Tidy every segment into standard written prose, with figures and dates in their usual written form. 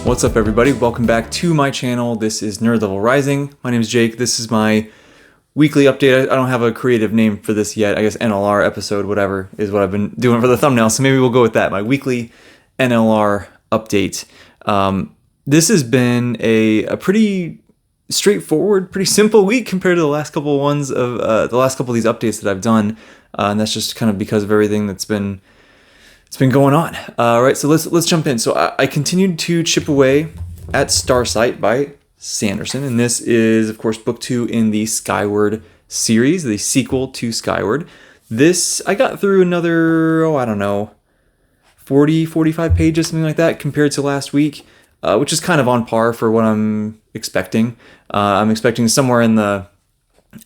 What's up, everybody? Welcome back to my channel. This is Nerd Level Rising. My name is Jake. This is my weekly update. I don't have a creative name for this yet. I guess NLR episode, whatever, is what I've been doing for the thumbnail. So maybe we'll go with that. My weekly NLR update. This has been a pretty straightforward, pretty simple week compared to the last couple of ones of the last couple of these updates that I've done, and that's just kind of because of everything that's been going on. Right, so let's jump in. So I continued to chip away at Starsight by Sanderson, and this is, of course, book 2 in the Skyward series, the sequel to Skyward. This, I got through another, 40, 45 pages, something like that, compared to last week, which is kind of on par for what I'm expecting. I'm expecting somewhere in the,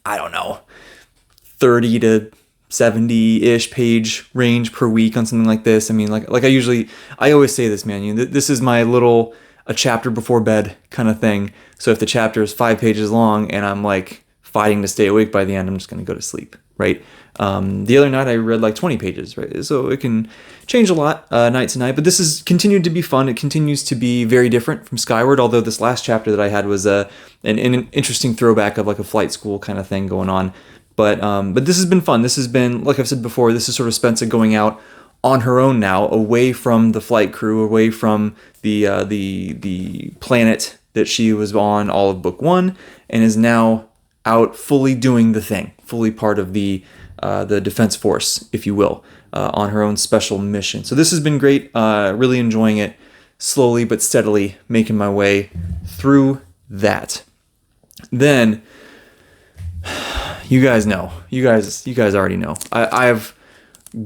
30 to 70-ish page range per week on something like this. I mean, like I always say this, man, this is my little a chapter before bed kind of thing. So if the chapter is 5 pages long and I'm like fighting to stay awake by the end, I'm just going to go to sleep, right? The other night I read like 20 pages, right? So it can change a lot night to night, but this has continued to be fun. It continues to be very different from Skyward, although this last chapter that I had was an interesting throwback of like a flight school kind of thing going on. But this has been fun. This has been, like I've said before, this is sort of Spencer going out on her own now, away from the flight crew, away from the planet that she was on all of book 1, and is now out fully doing the thing, fully part of the defense force, if you will, on her own special mission. So this has been great. Really enjoying it, slowly but steadily making my way through that. Then, you guys know. You guys already know. I've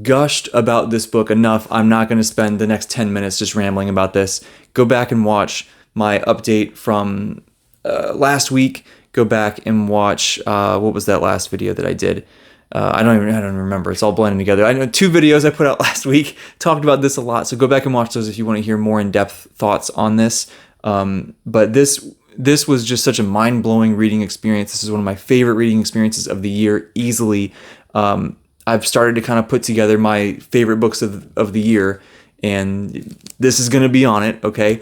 gushed about this book enough. I'm not going to spend the next 10 minutes just rambling about this. Go back and watch my update from last week. Go back and watch what was that last video that I did? I don't remember. It's all blending together. I know 2 videos I put out last week talked about this a lot. So go back and watch those if you want to hear more in-depth thoughts on this. But this was just such a mind-blowing reading experience. This is one of my favorite reading experiences of the year, easily. I've started to kind of put together my favorite books of the year, and this is going to be on it, okay?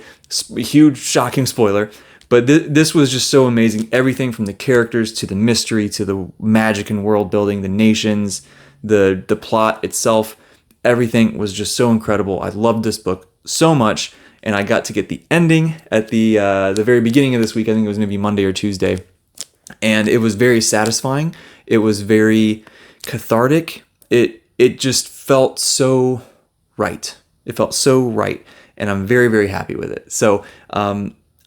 Huge, shocking spoiler. But this was just so amazing. Everything from the characters to the mystery to the magic and world building, the nations, the plot itself, everything was just so incredible. I loved this book so much. And I got to get the ending at the very beginning of this week. I think it was maybe Monday or Tuesday. And it was very satisfying. It was very cathartic. It just felt so right. It felt so right. And I'm very, very happy with it. So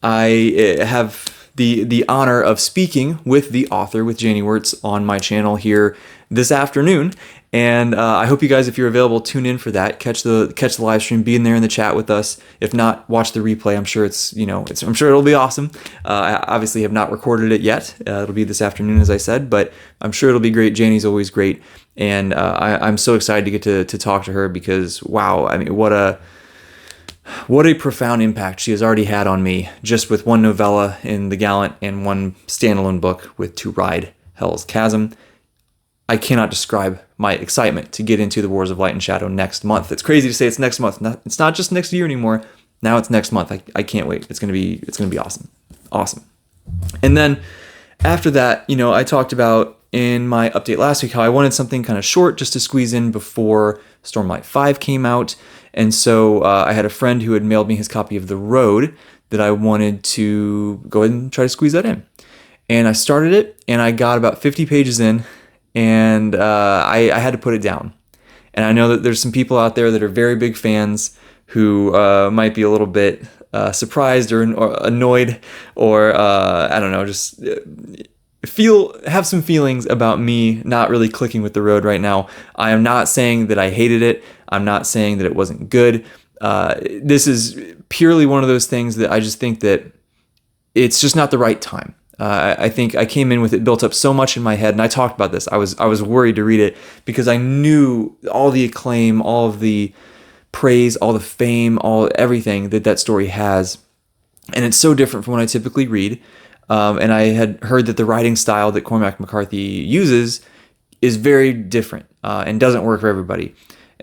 I have the honor of speaking with the author, with Janie Wirtz, on my channel here this afternoon. And I hope you guys, if you're available, tune in for that. Catch the live stream, be in there in the chat with us. If not, watch the replay. I'm sure I'm sure it'll be awesome. I obviously have not recorded it yet. It'll be this afternoon, as I said, but I'm sure it'll be great. Janie's always great, and I'm so excited to get to talk to her because wow, I mean, what a profound impact she has already had on me just with one novella in The Gallant and one standalone book with To Ride Hell's Chasm. I cannot describe my excitement to get into the Wars of Light and Shadow next month. It's crazy to say it's next month. It's not just next year anymore. Now it's next month. I can't wait. It's gonna be awesome. Awesome. And then after that, I talked about in my update last week how I wanted something kind of short just to squeeze in before Stormlight 5 came out. And so I had a friend who had mailed me his copy of The Road that I wanted to go ahead and try to squeeze that in. And I started it, and I got about 50 pages in, and I had to put it down. And I know that there's some people out there that are very big fans who might be a little bit surprised or annoyed or just have some feelings about me not really clicking with The Road right now. I am not saying that I hated it. I'm not saying that it wasn't good. This is purely one of those things that I just think that it's just not the right time. I think I came in with it built up so much in my head, and I talked about this. I was worried to read it because I knew all the acclaim, all of the praise, all the fame, everything that story has, and it's so different from what I typically read. And I had heard that the writing style that Cormac McCarthy uses is very different and doesn't work for everybody.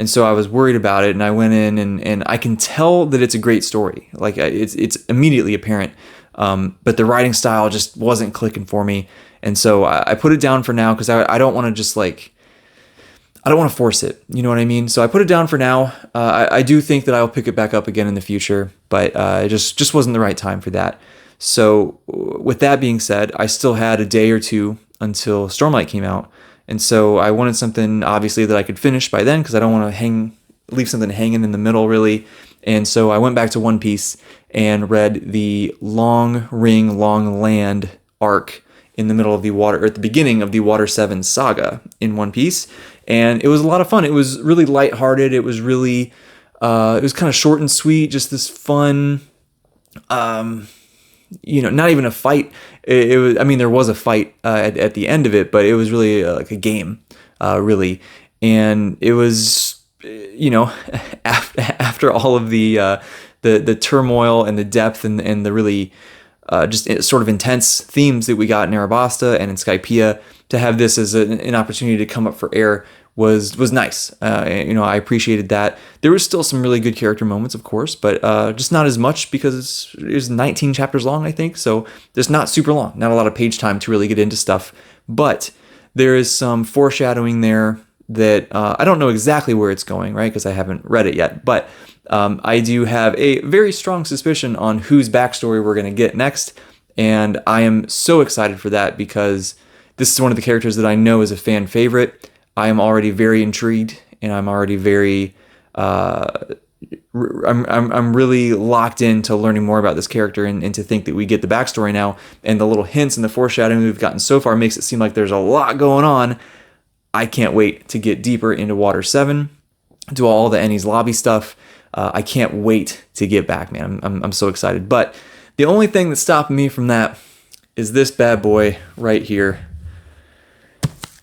And so I was worried about it, and I went in, and I can tell that it's a great story. Like it's immediately apparent. But the writing style just wasn't clicking for me. And so I put it down for now because I don't want to just like, I don't want to force it. You know what I mean? So I put it down for now. I do think that I'll pick it back up again in the future, but it just wasn't the right time for that. So with that being said, I still had a day or two until Stormlight came out. And so I wanted something obviously that I could finish by then because I don't want to leave something hanging in the middle really. And so I went back to One Piece and read the Long Ring, Long Land arc in the middle of the water, or at the beginning of the Water 7 saga in One Piece. And it was a lot of fun. It was really lighthearted. It was really, it was kind of short and sweet, just this fun, not even a fight. It was, I mean, there was a fight at the end of it, but it was really like a game, really. And it was, after all of the turmoil and the depth and the really just sort of intense themes that we got in Arabasta and in Skypiea, to have this as an opportunity to come up for air was nice. I appreciated that. There was still some really good character moments, of course, but just not as much because it was 19 chapters long, I think. So it's not super long, not a lot of page time to really get into stuff. But there is some foreshadowing there that I don't know exactly where it's going, right? Because I haven't read it yet. But I do have a very strong suspicion on whose backstory we're going to get next. And I am so excited for that because this is one of the characters that I know is a fan favorite. I am already very intrigued, and I'm already very, I'm really locked into learning more about this character, and to think that we get the backstory now, and the little hints and the foreshadowing we've gotten so far makes it seem like there's a lot going on. I can't wait to get deeper into Water 7, do all the Enies Lobby stuff. I can't wait to get back, man. I'm so excited. But the only thing that's stopping me from that is this bad boy right here,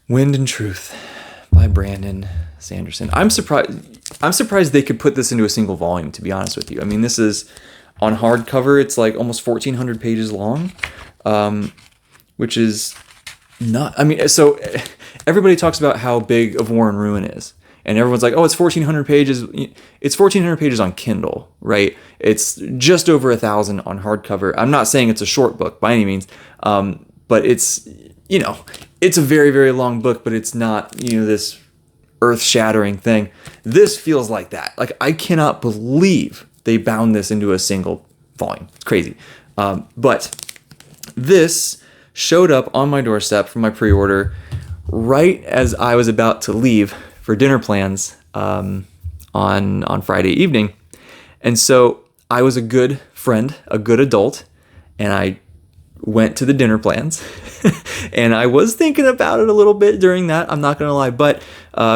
Wind and Truth by Brandon Sanderson. I'm surprised they could put this into a single volume, to be honest with you. I mean, this is on hardcover. It's like almost 1,400 pages long, which is not... I mean, so everybody talks about how big of War and Ruin is. And everyone's like, oh, it's 1,400 pages. It's 1,400 pages on Kindle, right? It's just over 1,000 on hardcover. I'm not saying it's a short book by any means, but it's, it's a very, very long book, but it's not, this earth-shattering thing. This feels like that. Like, I cannot believe they bound this into a single volume. It's crazy. But this showed up on my doorstep for my pre-order right as I was about to leave for dinner plans on Friday evening. And so I was a good friend, a good adult, and I went to the dinner plans. And I was thinking about it a little bit during that, I'm not going to lie. But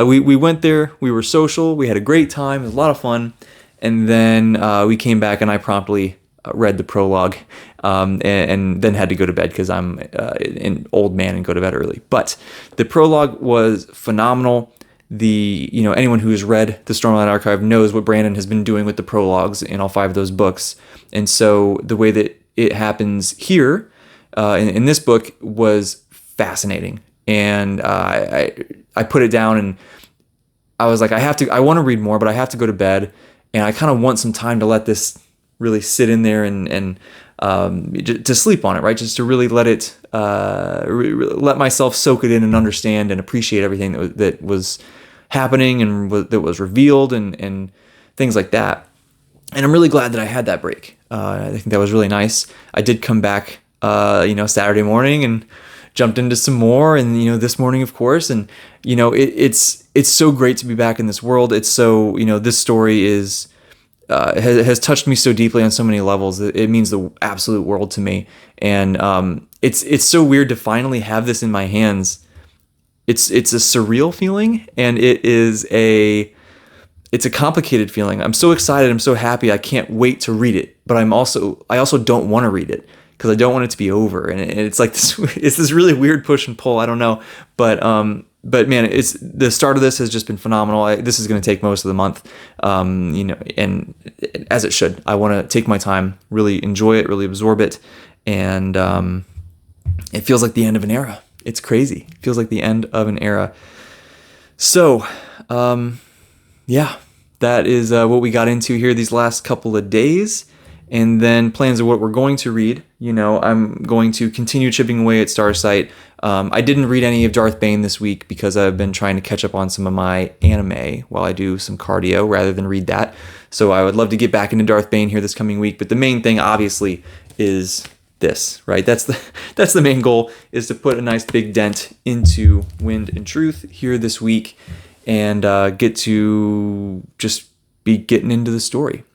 we went there, we were social, we had a great time, it was a lot of fun. And then we came back and I promptly read the prologue and then had to go to bed because I'm an old man and go to bed early. But the prologue was phenomenal. Anyone who has read the Stormlight Archive knows what Brandon has been doing with the prologues in all 5 of those books. And so the way that it happens here in this book was fascinating. And I put it down and I was like, I want to read more, but I have to go to bed. And I kind of want some time to let this really sit in there and to sleep on it, right? Just to really let it, let myself soak it in and understand and appreciate everything that was happening and that was revealed and things like that. And I'm really glad that I had that break. I think that was really nice. I did come back, Saturday morning and jumped into some more, and this morning, of course. And it's so great to be back in this world. It's so this story is has touched me so deeply on so many levels. It means the absolute world to me, and it's so weird to finally have this in my hands. It's a surreal feeling, and it's a complicated feeling. I'm so excited. I'm so happy. I can't wait to read it. But I also don't want to read it because I don't want it to be over. And it's like this. It's this really weird push and pull. I don't know. But man, it's the start of this has just been phenomenal. This is going to take most of the month. And as it should. I want to take my time, really enjoy it, really absorb it, and it feels like the end of an era. It's crazy. It feels like the end of an era. So, yeah, that is what we got into here these last couple of days. And then plans of what we're going to read. I'm going to continue chipping away at Starsight. I didn't read any of Darth Bane this week because I've been trying to catch up on some of my anime while I do some cardio rather than read that. So I would love to get back into Darth Bane here this coming week. But the main thing, obviously, is this, right? That's the main goal, is to put a nice big dent into Wind and Truth here this week and get to just be getting into the story.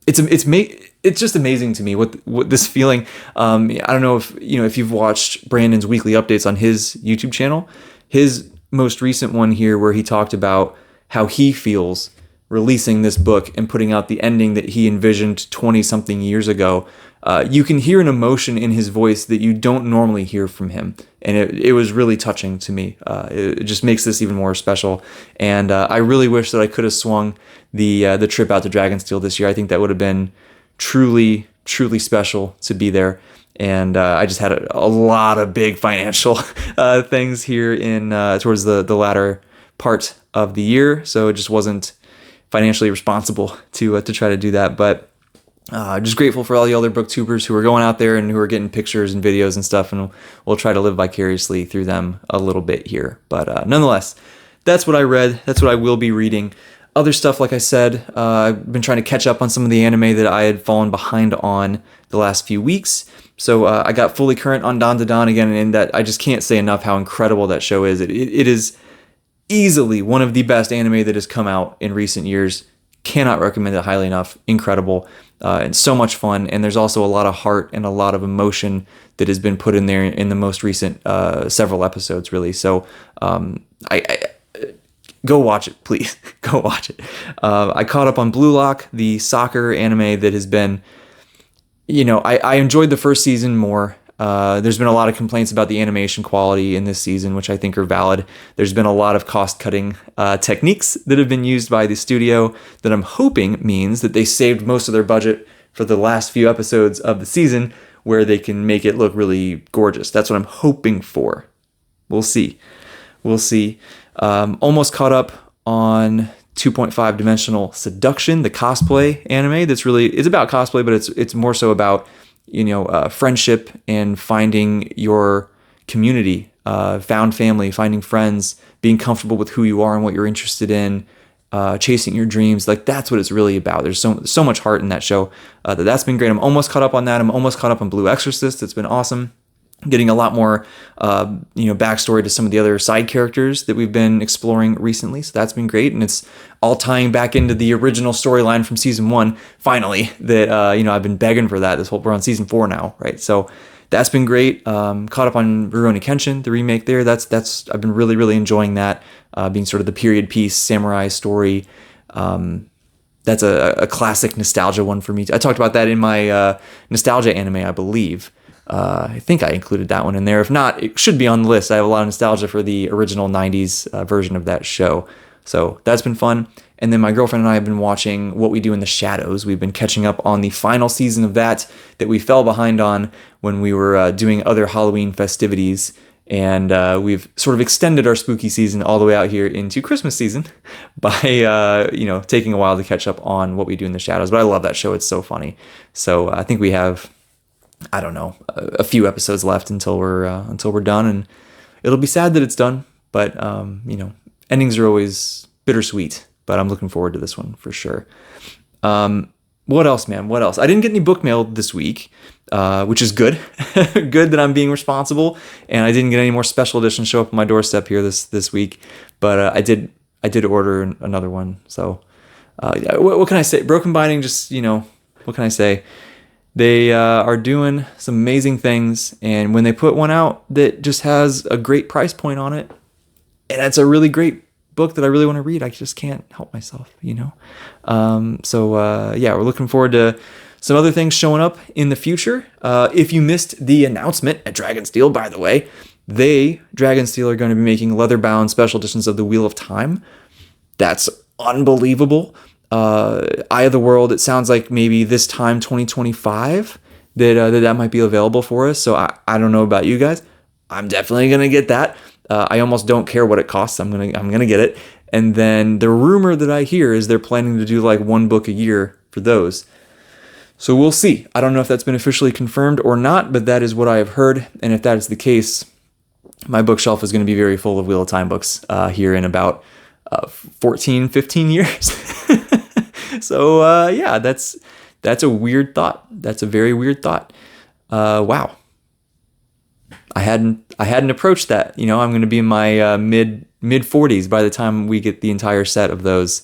It's just amazing to me what this feeling. I don't know if you've watched Brandon's weekly updates on his YouTube channel. His most recent one here, where he talked about how he feels releasing this book and putting out the ending that he envisioned 20 something years ago. You can hear an emotion in his voice that you don't normally hear from him, and it was really touching to me. It just makes this even more special, and I really wish that I could have swung the trip out to Dragonsteel this year. I think that would have been truly, truly special to be there. And I just had a lot of big financial things here in towards the latter part of the year, so it just wasn't financially responsible to try to do that. But just grateful for all the other booktubers who are going out there and who are getting pictures and videos and stuff, and we'll try to live vicariously through them a little bit here. But nonetheless, that's what I read. That's what I will be reading. Other stuff, like I said, I've been trying to catch up on some of the anime that I had fallen behind on the last few weeks. So I got fully current on Dan Da Dan again, and that I just can't say enough how incredible that show is. It is easily one of the best anime that has come out in recent years. Cannot recommend it highly enough. Incredible. And so much fun. And there's also a lot of heart and a lot of emotion that has been put in there in the most recent several episodes, really. So I go watch it, please. Go watch it. I caught up on Blue Lock, the soccer anime that has been, I enjoyed the first season more. There's been a lot of complaints about the animation quality in this season, which I think are valid. There's been a lot of cost-cutting techniques that have been used by the studio that I'm hoping means that they saved most of their budget for the last few episodes of the season, where they can make it look really gorgeous. That's what I'm hoping for. We'll see. Almost caught up on 2.5 Dimensional Seduction, the cosplay anime. It's about cosplay, but it's more so about friendship and finding your community, found family, finding friends, being comfortable with who you are and what you're interested in, chasing your dreams. Like, that's what it's really about. There's so much heart in that show. That's been great. I'm almost caught up on that. I'm almost caught up on Blue Exorcist. It's been awesome. Getting a lot more, backstory to some of the other side characters that we've been exploring recently. So that's been great. And it's all tying back into the original storyline from season 1, finally, that, I've been begging for that. We're on season 4 now, right? So that's been great. Caught up on Rurouni Kenshin, the remake there. I've been really, really enjoying that, being sort of the period piece samurai story. That's a classic nostalgia one for me. I talked about that in my nostalgia anime, I believe. I think I included that one in there. If not, it should be on the list. I have a lot of nostalgia for the original 90s version of that show. So that's been fun. And then my girlfriend and I have been watching What We Do in the Shadows. We've been catching up on the final season of that we fell behind on when we were doing other Halloween festivities. And we've sort of extended our spooky season all the way out here into Christmas season by, taking a while to catch up on What We Do in the Shadows. But I love that show. It's so funny. So I think we have, I don't know, a few episodes left until we're done, and it'll be sad that it's done. But endings are always bittersweet. But I'm looking forward to this one for sure. What else, man? What else? I didn't get any book mail this week, which is good. Good that I'm being responsible, and I didn't get any more special editions show up on my doorstep here this week. But I did order another one. So what can I say? Broken Binding. Just what can I say? They are doing some amazing things, and when they put one out that just has a great price point on it, and it's a really great book that I really want to read, I just can't help myself, we're looking forward to some other things showing up in the future. If you missed the announcement at Dragonsteel, by the way, Dragonsteel are going to be making leather-bound special editions of the Wheel of Time. That's unbelievable. Eye of the World, it sounds like maybe this time 2025 that might be available for us. So I don't know about you guys. I'm definitely gonna get that. I almost don't care what it costs. I'm gonna get it. And then the rumor that I hear is they're planning to do like one book a year for those. So we'll see. I don't know if that's been officially confirmed or not, but that is what I have heard. And if that is the case, my bookshelf is going to be very full of Wheel of Time books here in about 14, 15 years. So yeah, that's a weird thought. That's a very weird thought. Wow. I hadn't approached that. You know, I'm going to be in my mid 40s by the time we get the entire set of those.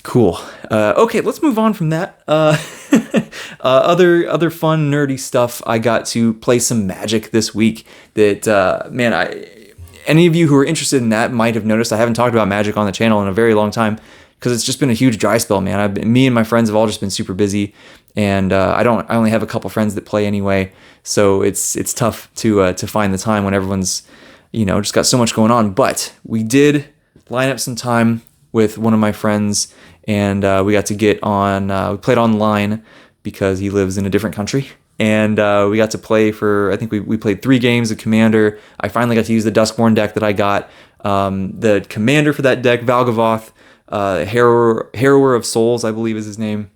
Cool. Okay, let's move on from that. Other fun nerdy stuff. I got to play some Magic this week. That man, any of you who are interested in that might have noticed I haven't talked about Magic on the channel in a very long time because it's just been a huge dry spell, man. Me and my friends have all just been super busy, and I only have a couple friends that play anyway, so it's tough to find the time when everyone's, you know, just got so much going on. But we did line up some time with one of my friends, and we got to get on. We played online because he lives in a different country, and we got to play for. I think we played 3 games of Commander. I finally got to use the Duskborn deck that I got. The commander for that deck, Valgavoth, Harrower of Souls, I believe is his name.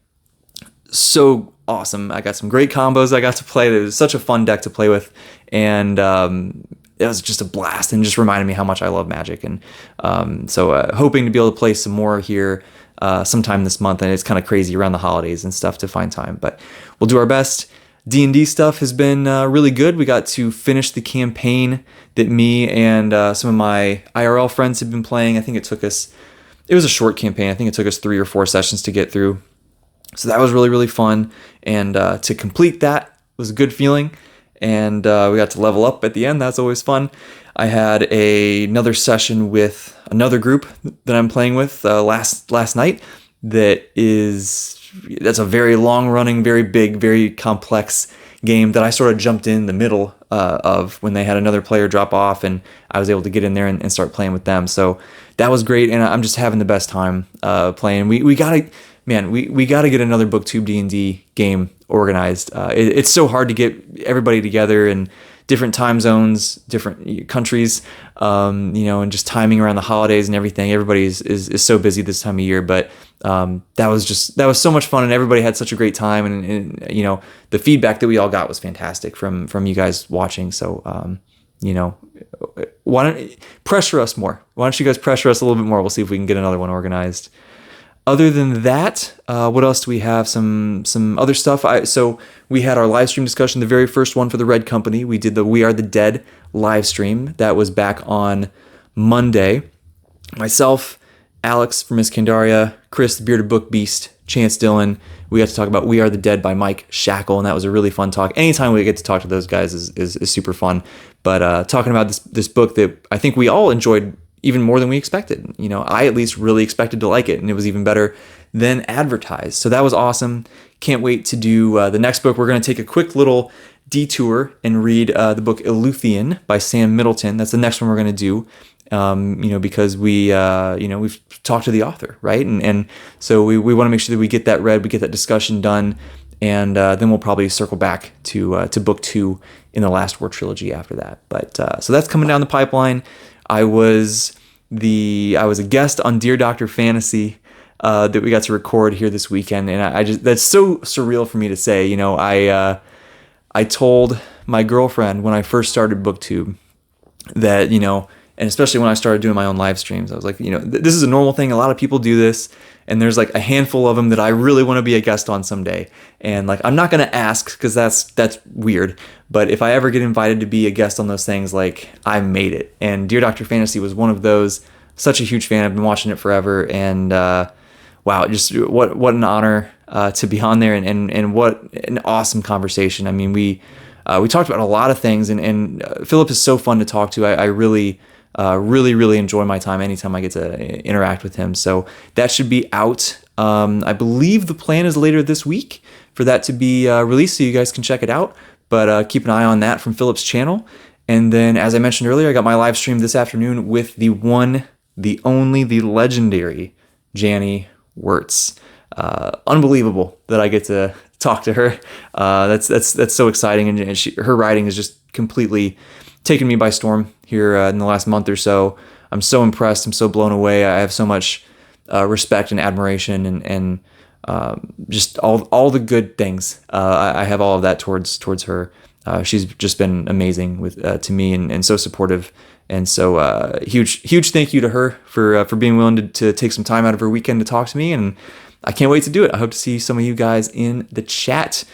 So awesome! I got some great combos I got to play. It was such a fun deck to play with, and it was just a blast, and just reminded me how much I love Magic. And so hoping to be able to play some more here sometime this month. And it's kind of crazy around the holidays and stuff to find time, but we'll do our best. D&D stuff has been really good. We got to finish the campaign that me and some of my IRL friends have been playing. I think it was a short campaign. I think it took us 3 or 4 sessions to get through. So that was really, really fun. And to complete that was a good feeling. And we got to level up at the end. That's always fun. I had another session with another group that I'm playing with last night. That's a very long running, very big, very complex game that I sort of jumped in the middle of when they had another player drop off, and I was able to get in there and start playing with them. So that was great, and I'm just having the best time playing. We gotta get another BookTube D&D game organized. It's so hard to get everybody together in different time zones, different countries, and just timing around the holidays and everything. Everybody is so busy this time of year, but that was so much fun, and everybody had such a great time, and the feedback that we all got was fantastic from you guys watching. So why don't pressure us more? Why don't you guys pressure us a little bit more? We'll see if we can get another one organized. Other than that, what else do we have? Some other stuff. So we had our live stream discussion, the very first one for the Red Company. We did the We Are the Dead live stream. That was back on Monday. Myself, Alex from Miss Candaria, Chris, the Bearded Book Beast, Chance Dillon. We got to talk about We Are the Dead by Mike Shackle, and that was a really fun talk. Anytime we get to talk to those guys is super fun. But talking about this book that I think we all enjoyed even more than we expected. I at least really expected to like it, and it was even better than advertised. So that was awesome. Can't wait to do the next book. We're going to take a quick little detour and read the book Eleuthean by Sam Middleton. That's the next one we're going to do. Because we've talked to the author, right? And so we want to make sure that we get that read, we get that discussion done, and then we'll probably circle back to book 2 in the Last War trilogy after that. But so that's coming down the pipeline. I was a guest on Dear Dr. Fantasy that we got to record here this weekend, and that's so surreal for me to say. I told my girlfriend when I first started BookTube that, and especially when I started doing my own live streams, I was like, this is a normal thing. A lot of people do this, and there's like a handful of them that I really want to be a guest on someday. And like, I'm not going to ask because that's weird. But if I ever get invited to be a guest on those things, like, I made it. And Dear Dr. Fantasy was one of those. Such a huge fan. I've been watching it forever. And wow, just what an honor to be on there, and what an awesome conversation. I mean, we talked about a lot of things, and Philip is so fun to talk to. I really enjoy my time anytime I get to interact with him. So that should be out. I believe the plan is later this week for that to be released, so you guys can check it out. But keep an eye on that from Philip's channel. And then, as I mentioned earlier, I got my live stream this afternoon with the one, the only, the legendary Janny Wirtz. Unbelievable that I get to talk to her. That's so exciting, and her writing has just completely taken me by storm here in the last month or so. I'm so impressed. I'm so blown away. I have so much respect and admiration and just all the good things. I have all of that towards her. She's just been amazing to me and so supportive. And so huge thank you to her for being willing to take some time out of her weekend to talk to me. And I can't wait to do it. I hope to see some of you guys in the chat.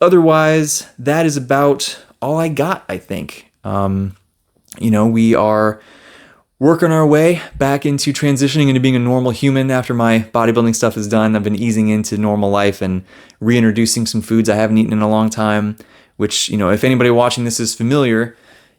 Otherwise, that is about all I got, I think. We are working our way back into transitioning into being a normal human after my bodybuilding stuff is done. I've been easing into normal life and reintroducing some foods I haven't eaten in a long time, which, if anybody watching this is familiar,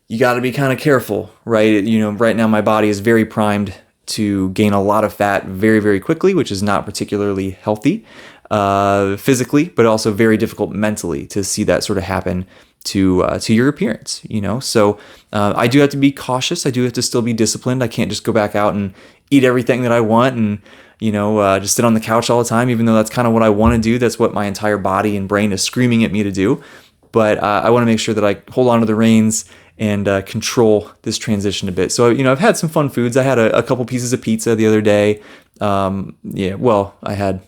you got to be kind of careful, right? Right now my body is very primed to gain a lot of fat very, very quickly, which is not particularly healthy physically, but also very difficult mentally to see that sort of happen to your appearance, So I do have to be cautious. I do have to still be disciplined. I can't just go back out and eat everything that I want and, just sit on the couch all the time, even though that's kind of what I want to do. That's what my entire body and brain is screaming at me to do. But I want to make sure that I hold on to the reins and control this transition a bit. So, I've had some fun foods. I had a couple pieces of pizza the other day. I had,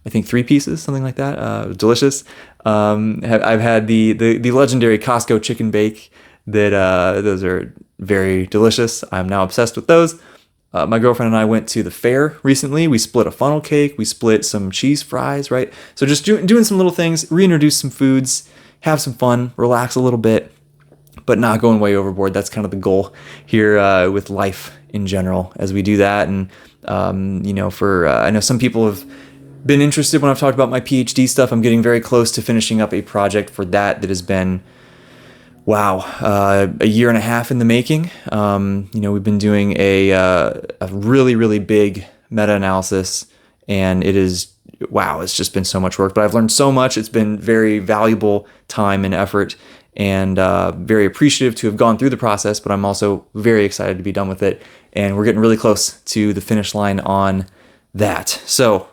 I think 3 pieces, something like that. It was delicious. I've had the legendary Costco chicken bake that those are very delicious. I'm now obsessed with those. My girlfriend and I went to the fair recently. We split a funnel cake. We split some cheese fries, right? So just doing some little things, reintroduce some foods, have some fun, relax a little bit, but not going way overboard. That's kind of the goal here with life in general as we do that. And, I know some people have been interested when I've talked about my PhD stuff. I'm getting very close to finishing up a project for that has been, a year and a half in the making. We've been doing a really, really big meta-analysis, and it's just been so much work, but I've learned so much. It's been very valuable time and effort, and very appreciative to have gone through the process, but I'm also very excited to be done with it. And we're getting really close to the finish line on that. So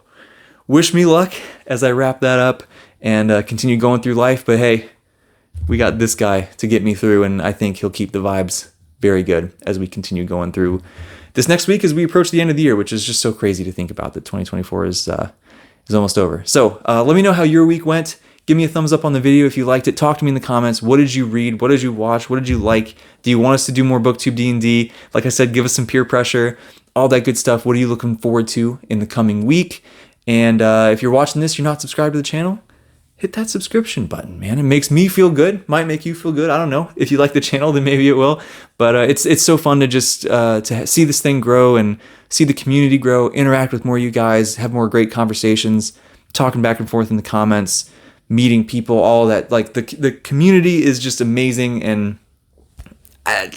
wish me luck as I wrap that up and continue going through life. But hey, we got this guy to get me through, and I think he'll keep the vibes very good as we continue going through this next week as we approach the end of the year, which is just so crazy to think about that 2024 is almost over. So let me know how your week went. Give me a thumbs up on the video if you liked it. Talk to me in the comments. What did you read? What did you watch? What did you like? Do you want us to do more BookTube D&D? Like I said, give us some peer pressure, all that good stuff. What are you looking forward to in the coming week? And if you're watching this, you're not subscribed to the channel, hit that subscription button, man. It makes me feel good. Might make you feel good. I don't know. If you like the channel, then maybe it will. But it's so fun to just to see this thing grow and see the community grow, interact with more of you guys, have more great conversations, talking back and forth in the comments, meeting people, all that. Like the community is just amazing, and I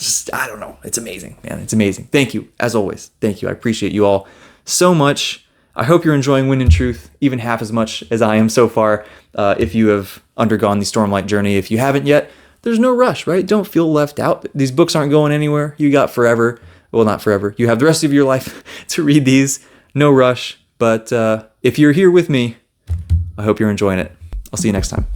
don't know. It's amazing, man. It's amazing. Thank you, as always. Thank you. I appreciate you all so much. I hope you're enjoying Wind and Truth even half as much as I am so far. If you have undergone the Stormlight journey, if you haven't yet, there's no rush, right? Don't feel left out. These books aren't going anywhere. You got forever. Well, not forever. You have the rest of your life to read these. No rush. But if you're here with me, I hope you're enjoying it. I'll see you next time.